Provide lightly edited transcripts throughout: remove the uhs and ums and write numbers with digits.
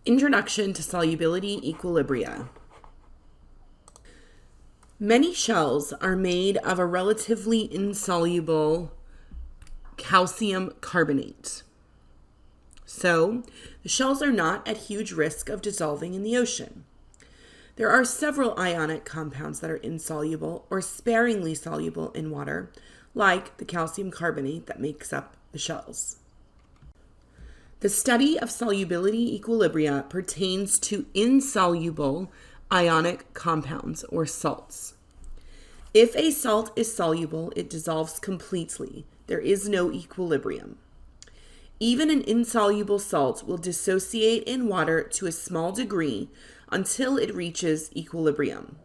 Introduction to Solubility Equilibria. Many shells are made of a relatively insoluble calcium carbonate. So, the shells are not at huge risk of dissolving in the ocean. There are several ionic compounds that are insoluble or sparingly soluble in water, like the calcium carbonate that makes up the shells. The study of solubility equilibria pertains to insoluble ionic compounds or salts. If a salt is soluble, it dissolves completely. There is no equilibrium. Even an insoluble salt will dissociate in water to a small degree until it reaches equilibrium.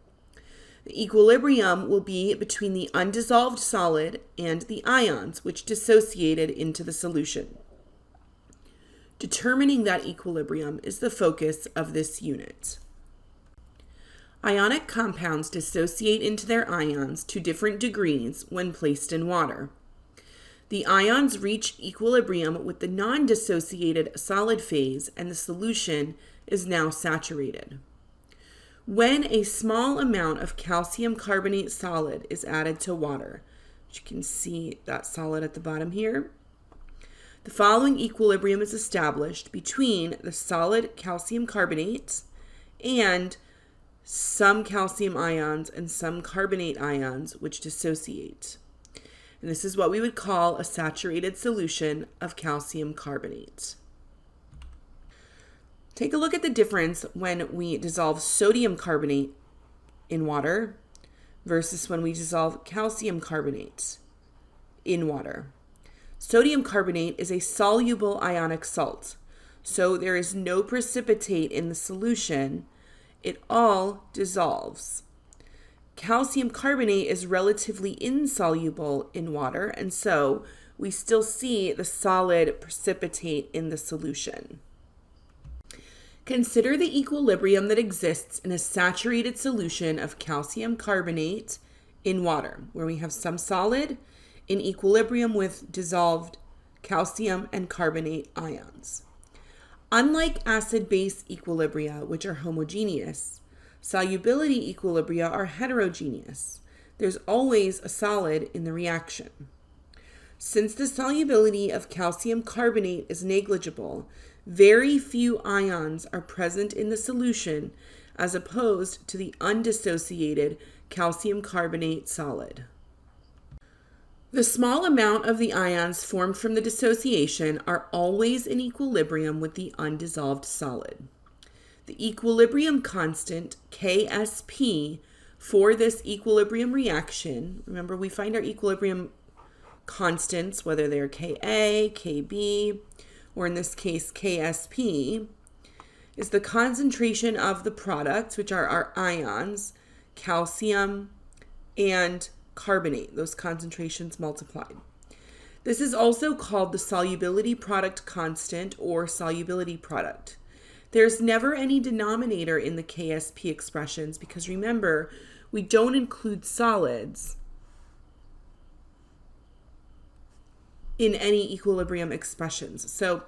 The equilibrium will be between the undissolved solid and the ions, which dissociated into the solution. Determining that equilibrium is the focus of this unit. Ionic compounds dissociate into their ions to different degrees when placed in water. The ions reach equilibrium with the non-dissociated solid phase, and the solution is now saturated. When a small amount of calcium carbonate solid is added to water, you can see that solid at the bottom here, the following equilibrium is established between the solid calcium carbonate and some calcium ions and some carbonate ions which dissociate. And this is what we would call a saturated solution of calcium carbonate. Take a look at the difference when we dissolve sodium carbonate in water versus when we dissolve calcium carbonate in water. Sodium carbonate is a soluble ionic salt, so there is no precipitate in the solution. It all dissolves. Calcium carbonate is relatively insoluble in water, and so we still see the solid precipitate in the solution. Consider the equilibrium that exists in a saturated solution of calcium carbonate in water, where we have some solid in equilibrium with dissolved calcium and carbonate ions. Unlike acid-base equilibria, which are homogeneous, solubility equilibria are heterogeneous. There's always a solid in the reaction. Since the solubility of calcium carbonate is negligible, very few ions are present in the solution as opposed to the undissociated calcium carbonate solid. The small amount of the ions formed from the dissociation are always in equilibrium with the undissolved solid. The equilibrium constant, Ksp, for this equilibrium reaction, remember we find our equilibrium constants, whether they're Ka, Kb, or in this case Ksp, is the concentration of the products, which are our ions, calcium and carbonate, those concentrations multiplied. This is also called the solubility product constant or solubility product. There's never any denominator in the Ksp expressions because remember, we don't include solids in any equilibrium expressions. So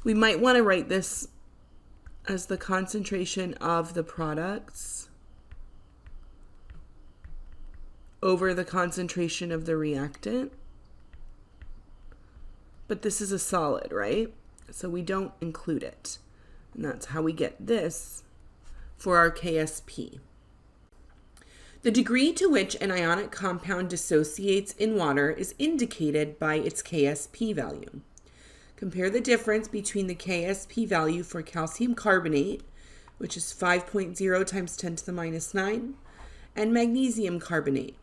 we might want to write this as the concentration of the products over the concentration of the reactant. But this is a solid, right? So we don't include it. And that's how we get this for our Ksp. The degree to which an ionic compound dissociates in water is indicated by its Ksp value. Compare the difference between the Ksp value for calcium carbonate, which is 5.0 times 10 to the minus 9, and magnesium carbonate,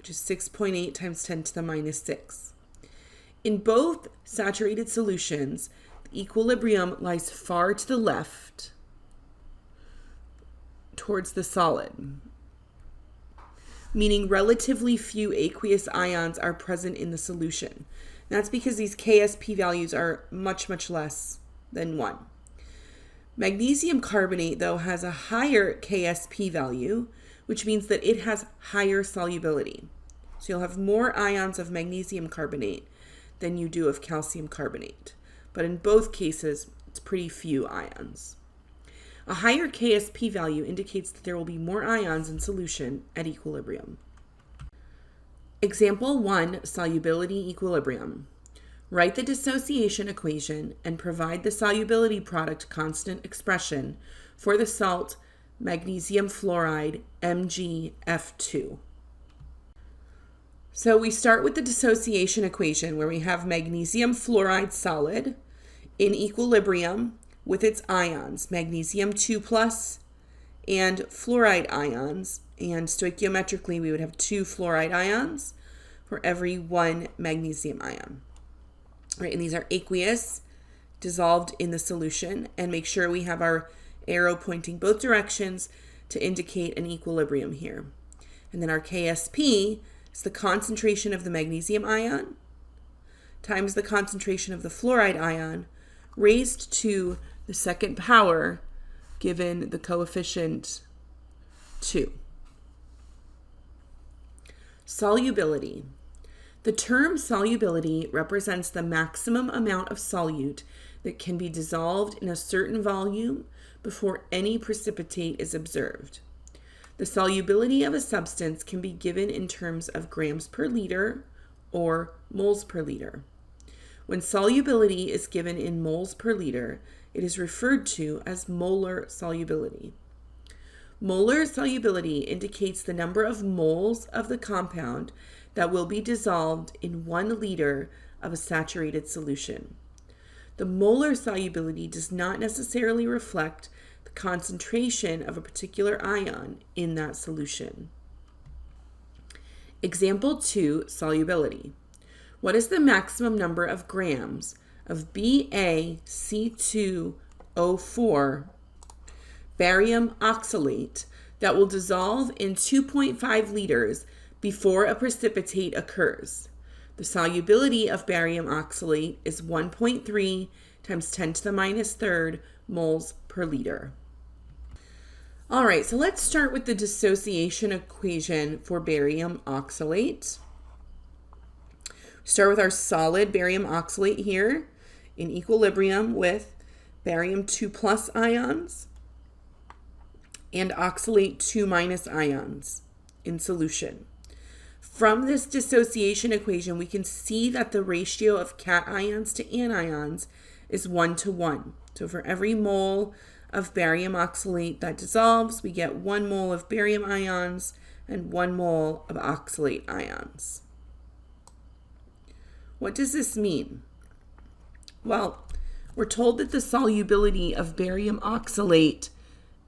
which is 6.8 times 10 to the minus 6. In both saturated solutions, the equilibrium lies far to the left towards the solid, meaning relatively few aqueous ions are present in the solution. That's because these Ksp values are much, much less than 1. Magnesium carbonate, though, has a higher Ksp value, which means that it has higher solubility. So you'll have more ions of magnesium carbonate than you do of calcium carbonate. But in both cases, it's pretty few ions. A higher Ksp value indicates that there will be more ions in solution at equilibrium. Example 1, solubility equilibrium. Write the dissociation equation and provide the solubility product constant expression for the salt magnesium fluoride MgF2. So we start with the dissociation equation where we have magnesium fluoride solid in equilibrium with its ions, magnesium 2+ and fluoride ions. And stoichiometrically, we would have 2 fluoride ions for every 1 magnesium ion. Right, and these are aqueous, dissolved in the solution. And make sure we have our arrow pointing both directions to indicate an equilibrium here. And then our Ksp is the concentration of the magnesium ion times the concentration of the fluoride ion raised to the second power given the coefficient 2. Solubility. The term solubility represents the maximum amount of solute that can be dissolved in a certain volume before any precipitate is observed. The solubility of a substance can be given in terms of grams per liter or moles per liter. When solubility is given in moles per liter, it is referred to as molar solubility. Molar solubility indicates the number of moles of the compound that will be dissolved in 1 liter of a saturated solution. The molar solubility does not necessarily reflect the concentration of a particular ion in that solution. Example 2, solubility. What is the maximum number of grams of BaC2O4 barium oxalate that will dissolve in 2.5 liters before a precipitate occurs? The solubility of barium oxalate is 1.3 times 10 to the minus third moles per liter. All right, so let's start with the dissociation equation for barium oxalate. Start with our solid barium oxalate here in equilibrium with barium 2+ ions and oxalate 2- ions in solution. From this dissociation equation, we can see that the ratio of cations to anions is 1:1. So for every mole of barium oxalate that dissolves, we get 1 mole of barium ions and 1 mole of oxalate ions. What does this mean? Well, we're told that the solubility of barium oxalate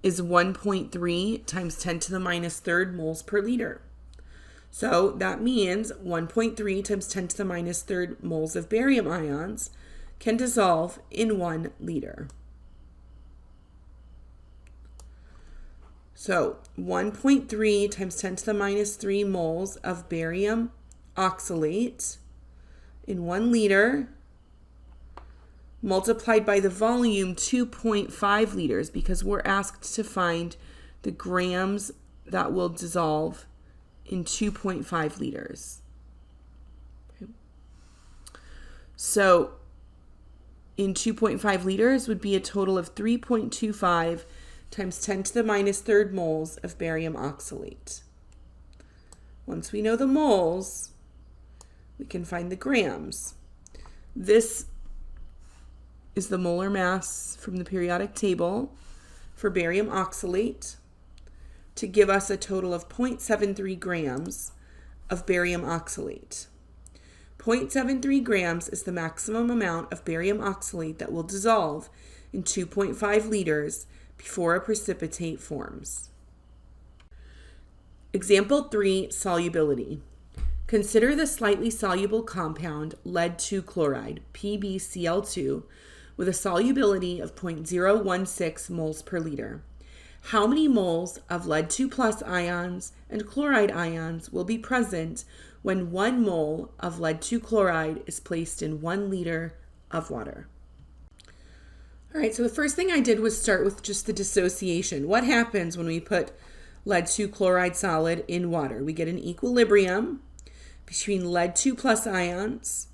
is 1.3 times 10 to the minus third moles per liter. So that means 1.3 times 10 to the minus third moles of barium ions can dissolve in 1 liter. So 1.3 times 10 to the minus 3 moles of barium oxalate in 1 liter multiplied by the volume 2.5 liters, because we're asked to find the grams that will dissolve in 2.5 liters. Okay. So in 2.5 liters would be a total of 3.25 times 10 to the minus third moles of barium oxalate. Once we know the moles, we can find the grams. This is the molar mass from the periodic table for barium oxalate to give us a total of 0.73 grams of barium oxalate. 0.73 grams is the maximum amount of barium oxalate that will dissolve in 2.5 liters before a precipitate forms. Example 3, solubility. Consider the slightly soluble compound lead 2 chloride, PbCl2, with a solubility of 0.016 moles per liter. How many moles of lead 2+ ions and chloride ions will be present when 1 mole of lead 2 chloride is placed in 1 liter of water? All right, so the first thing I did was start with just the dissociation. What happens when we put lead 2 chloride solid in water? We get an equilibrium between lead 2+ ions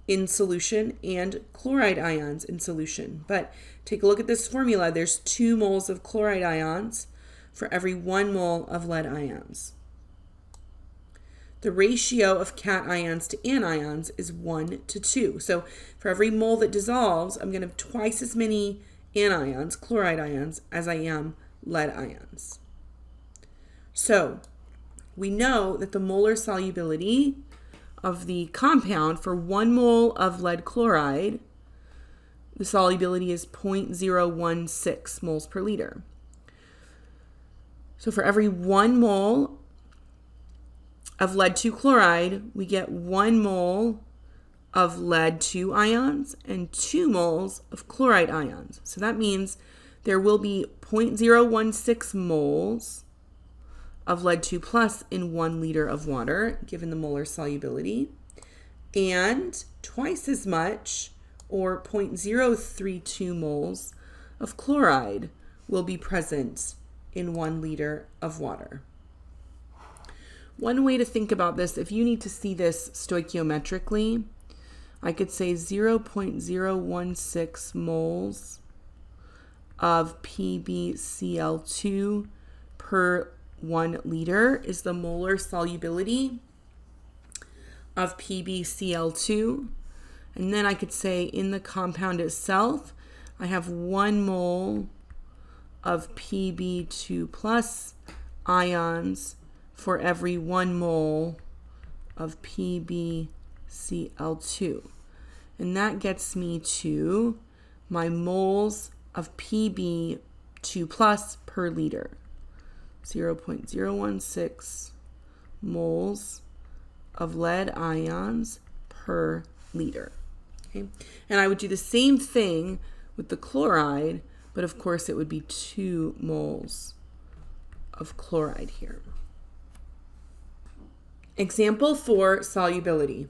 in solution and chloride ions in solution. But Take a look at this formula. There's 2 moles of chloride ions for every 1 mole of lead ions. The ratio of cations to anions is 1 to 2. So for every mole that dissolves, I'm going to have twice as many anions, chloride ions, as I am lead ions. So we know that the molar solubility of the compound for 1 mole of lead chloride, the solubility is 0.016 moles per liter. So for every 1 mole of lead 2 chloride, we get 1 mole of lead 2 ions and 2 moles of chloride ions. So that means there will be 0.016 moles of lead 2 plus in 1 liter of water, given the molar solubility, and twice as much, or 0.032 moles of chloride will be present in 1 liter of water. One way to think about this, if you need to see this stoichiometrically, I could say 0.016 moles of PbCl2 per 1 liter is the molar solubility of PbCl2. And then I could say in the compound itself, I have 1 mole of Pb2 plus ions for every 1 mole of PbCl2. And that gets me to my moles of Pb2 plus per liter. 0.016 moles of lead ions per liter. Okay? And I would do the same thing with the chloride, but of course it would be 2 moles of chloride here. Example 4, solubility.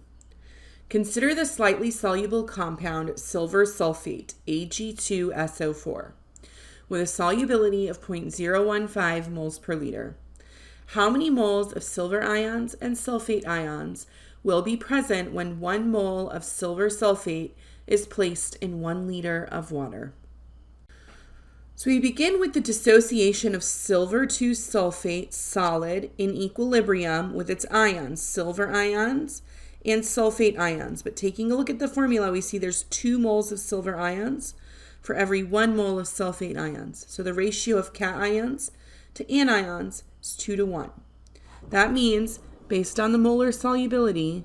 Consider the slightly soluble compound silver sulfate, Ag2SO4, with a solubility of 0.015 moles per liter. How many moles of silver ions and sulfate ions will be present when 1 mole of silver sulfate is placed in 1 liter of water? So we begin with the dissociation of silver 2 sulfate solid in equilibrium with its ions, silver ions and sulfate ions. But taking a look at the formula, we see there's 2 moles of silver ions for every 1 mole of sulfate ions. So the ratio of cations to anions is 2 to 1. That means, based on the molar solubility,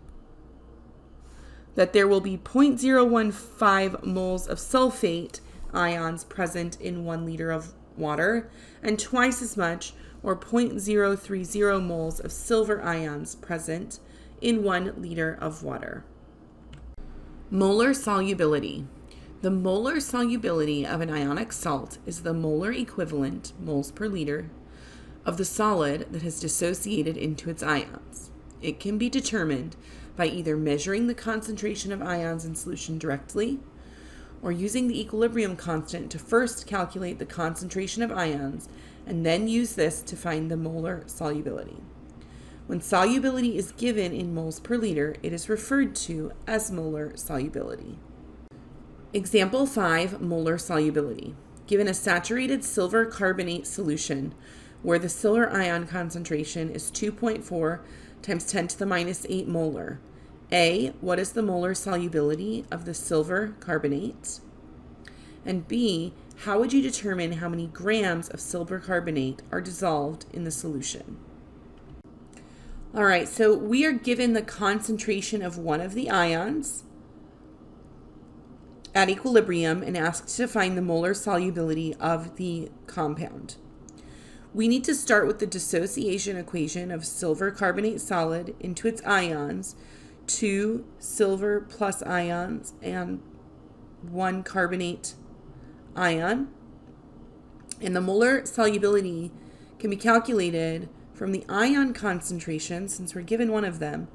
that there will be 0.015 moles of sulfate ions present in 1 liter of water, and twice as much, or 0.030 moles of silver ions present in 1 liter of water. Molar solubility. The molar solubility of an ionic salt is the molar equivalent, moles per liter, of the solid that has dissociated into its ions. It can be determined by either measuring the concentration of ions in solution directly, or using the equilibrium constant to first calculate the concentration of ions and then use this to find the molar solubility. When solubility is given in moles per liter, it is referred to as molar solubility. Example 5, molar solubility. Given a saturated silver carbonate solution where the silver ion concentration is 2.4 times 10 to the minus 8 molar, A, what is the molar solubility of the silver carbonate? And B, how would you determine how many grams of silver carbonate are dissolved in the solution? All right, so we are given the concentration of one of the ions at equilibrium and asked to find the molar solubility of the compound. We need to start with the dissociation equation of silver carbonate solid into its ions, 2 silver plus ions and 1 carbonate ion. And the molar solubility can be calculated from the ion concentration, since we're given one of them,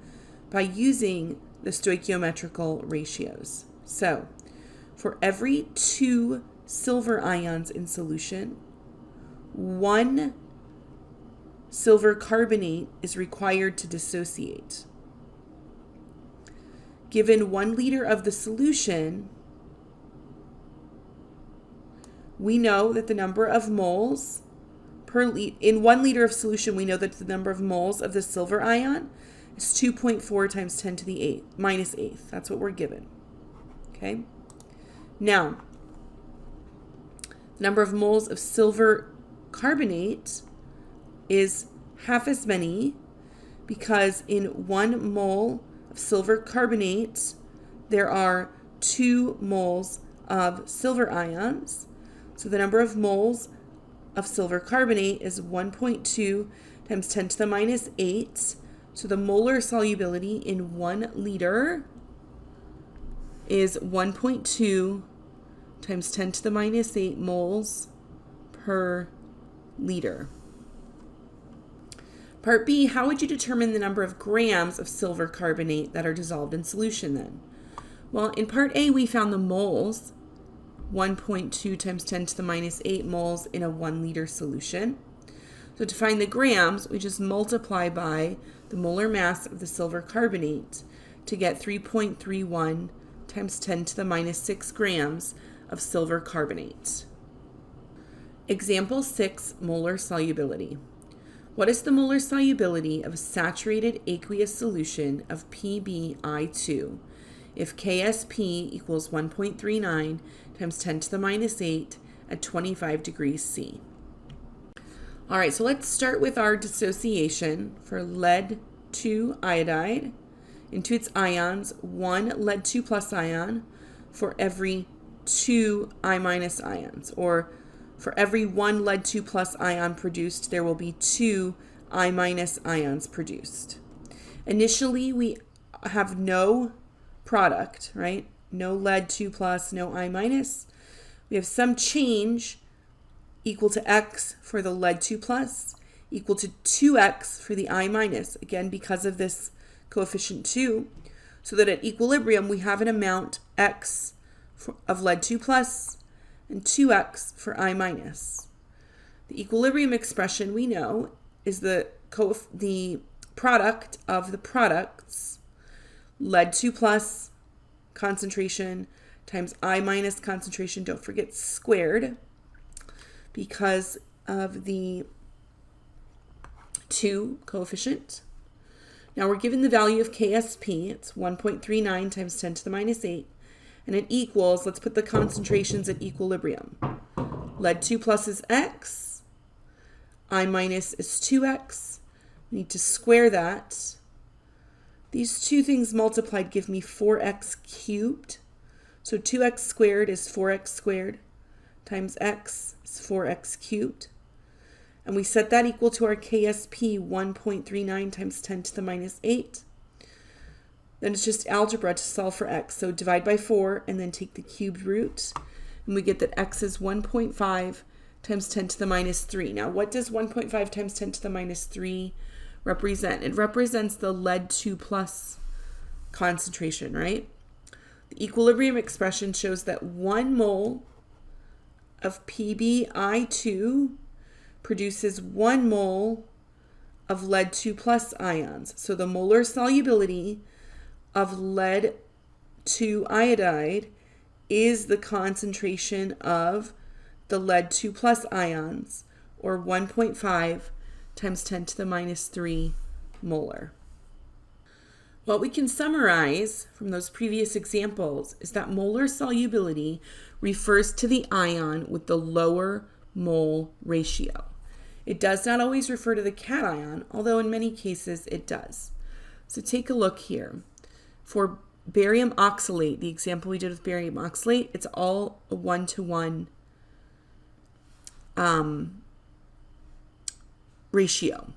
by using the stoichiometrical ratios. So, for every 2 silver ions in solution, 1 silver carbonate is required to dissociate. Given 1 liter of the solution, we know that the number of moles in 1 liter of solution, we know that the number of moles of the silver ion is 2.4 times 10 to the minus 8th. That's what we're given. Okay. Now, the number of moles of silver carbonate is half as many, because in 1 mole of silver carbonate, there are 2 moles of silver ions. So the number of moles of silver carbonate is 1.2 times 10 to the minus 8. So the molar solubility in 1 liter is 1.2 times 10 to the minus 8 moles per liter. Part B, how would you determine the number of grams of silver carbonate that are dissolved in solution then? Well, in part A, we found the moles, 1.2 times 10 to the minus 8 moles in a 1 liter solution. So to find the grams, we just multiply by the molar mass of the silver carbonate to get 3.31 times 10 to the minus 6 grams of silver carbonate. Example 6, molar solubility. What is the molar solubility of a saturated aqueous solution of PbI2 if Ksp equals 1.39 times 10 to the minus 8 at 25 degrees C? All right, so let's start with our dissociation for lead 2 iodide into its ions, 1 lead 2 plus ion for every 2 I minus ions, or for every 1 lead 2 plus ion produced, there will be 2 I minus ions produced. Initially, we have no product, right? No lead 2 plus, no I minus. We have some change equal to X for the lead 2 plus, equal to 2X for the I minus, again, because of this coefficient 2, so that at equilibrium, we have an amount X of lead 2 plus and 2X for I minus. The equilibrium expression we know is the product of the products, lead 2 plus concentration times I minus concentration, don't forget squared, because of the 2 coefficient. Now we're given the value of Ksp, it's 1.39 times 10 to the minus 8, and it equals, let's put the concentrations at equilibrium. Lead 2 plus is X, I minus is 2X. We need to square that. These two things multiplied give me 4X cubed. So 2X squared is 4X squared times X is 4X cubed. And we set that equal to our Ksp, 1.39 times 10 to the minus 8. Then it's just algebra to solve for X. So divide by 4 and then take the cubed root. And we get that X is 1.5 times 10 to the minus 3. Now, what does 1.5 times 10 to the minus 3 represent? It represents the lead 2 plus concentration, right? The equilibrium expression shows that 1 mole of PbI2 produces 1 mole of lead 2 plus ions. So the molar solubility of lead 2 iodide is the concentration of the lead 2 plus ions, or 1.5 times 10 to the minus 3 molar. What we can summarize from those previous examples is that molar solubility refers to the ion with the lower mole ratio. It does not always refer to the cation, although in many cases it does. So take a look here. For barium oxalate, the example we did with barium oxalate, it's all a 1-to-1 ratio.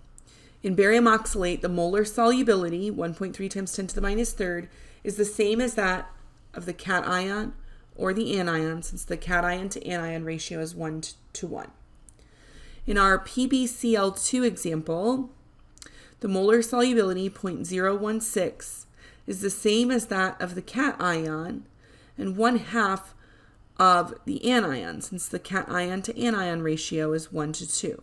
In barium oxalate, the molar solubility, 1.3 times 10 to the minus 3rd, is the same as that of the cation or the anion, since the cation to anion ratio is 1-to-1. In our PbCl2 example, the molar solubility, 0.016, is the same as that of the cation and 1/2 of the anion, since the cation to anion ratio is 1-to-2.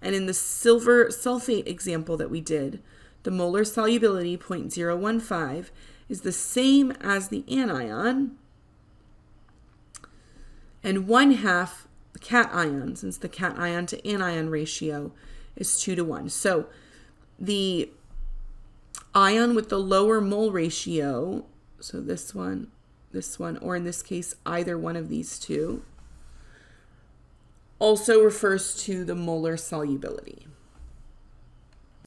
And in the silver sulfate example that we did, the molar solubility, 0.015, is the same as the anion and 1/2 the cation, since the cation to anion ratio is 2:1. So the ion with the lower mole ratio, so this one, or in this case, either one of these two, also refers to the molar solubility.